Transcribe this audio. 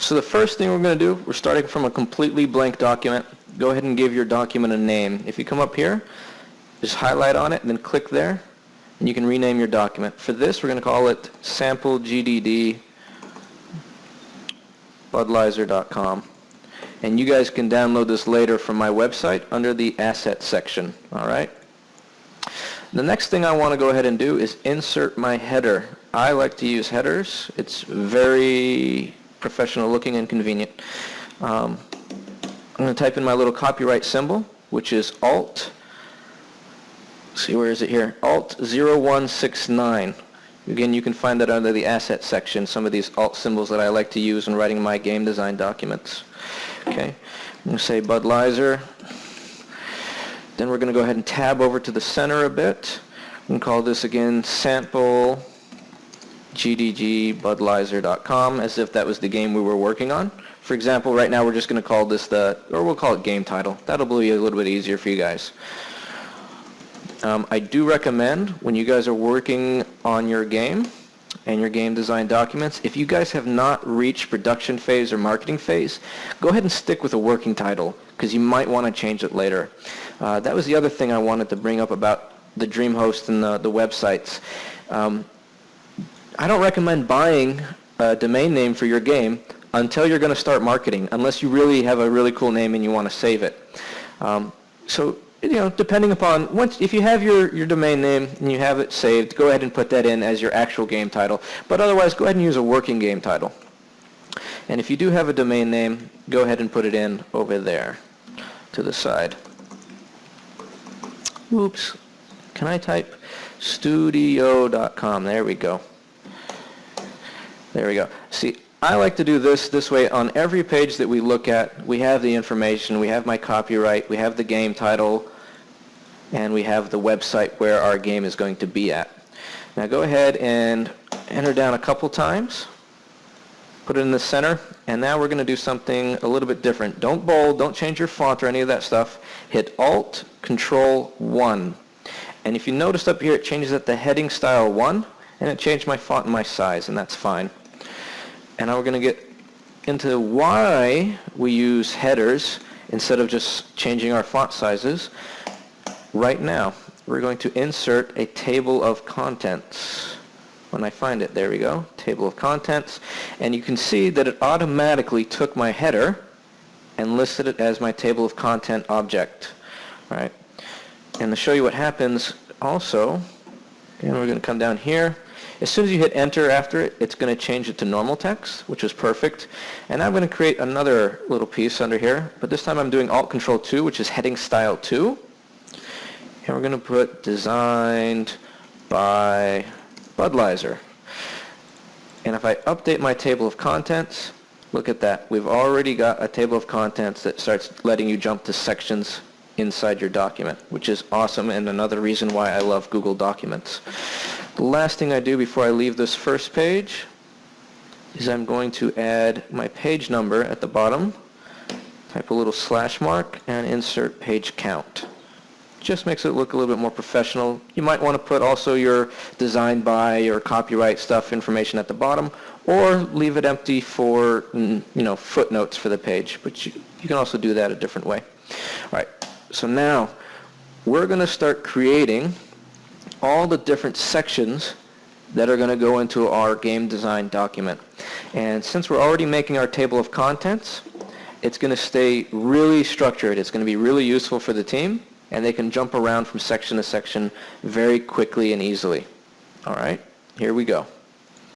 So the first thing we're going to do, we're starting from a completely blank document. Go ahead and give your document a name. If you come up here, just highlight on it and then click there, and you can rename your document. For this, we're going to call it sample GDD Budweiser.com. And you guys can download this later from my website under the Assets section. All right. The next thing I want to go ahead and do is insert my header. I like to use headers. It's very professional looking and convenient. I'm going to type in my little copyright symbol, which is Alt. See, where is it here? Alt 0169. Again, you can find that under the Assets section, some of these Alt symbols that I like to use when writing my game design documents. Okay, I'm going to say Budweiser. Then we're going to go ahead and tab over to the center a bit. We can call this again sample GDD Budweiser.com, as if that was the game we were working on. For example, right now we're just going to call this we'll call it game title. That'll be a little bit easier for you guys. I do recommend when you guys are working on your game and your game design documents, if you guys have not reached production phase or marketing phase, go ahead and stick with a working title, because you might want to change it later. That was the other thing I wanted to bring up about the DreamHost and the websites. I don't recommend buying a domain name for your game until you're going to start marketing, unless you really have a really cool name and you want to save it. So, depending upon, if you have your domain name and you have it saved, go ahead and put that in as your actual game title. But otherwise, go ahead and use a working game title. And if you do have a domain name, go ahead and put it in over there to the side. Oops. Can I type studio.com? There we go. There we go. See, I like to do this way. On every page that we look at, we have the information, we have my copyright, we have the game title, and we have the website where our game is going to be at. Now go ahead and enter down a couple times, put it in the center, and now we're going to do something a little bit different. Don't bold, don't change your font or any of that stuff. Hit Alt, Control, 1. And if you notice up here, it changes it to heading style 1, and it changed my font and my size, and that's fine. And now we're going to get into why we use headers instead of just changing our font sizes. Right now, we're going to insert a table of contents. When I find it, there we go, table of contents. And you can see that it automatically took my header and listed it as my table of content object. All right. And to show you what happens also, and we're going to come down here. As soon as you hit enter after it, it's going to change it to normal text, which is perfect. And I'm going to create another little piece under here, but this time I'm doing Alt Control 2, which is heading style 2. And we're going to put designed by Budweiser. And if I update my table of contents, look at that. We've already got a table of contents that starts letting you jump to sections inside your document, which is awesome and another reason why I love Google Documents. The last thing I do before I leave this first page is I'm going to add my page number at the bottom, type a little slash mark, and insert page count. Just makes it look a little bit more professional. You might want to put also your designed by or copyright stuff information at the bottom, or leave it empty for footnotes for the page, but you can also do that a different way. All right, so now we're going to start creating all the different sections that are going to go into our game design document. And since we're already making our table of contents, it's going to stay really structured. It's going to be really useful for the team, and they can jump around from section to section very quickly and easily. All right, here we go.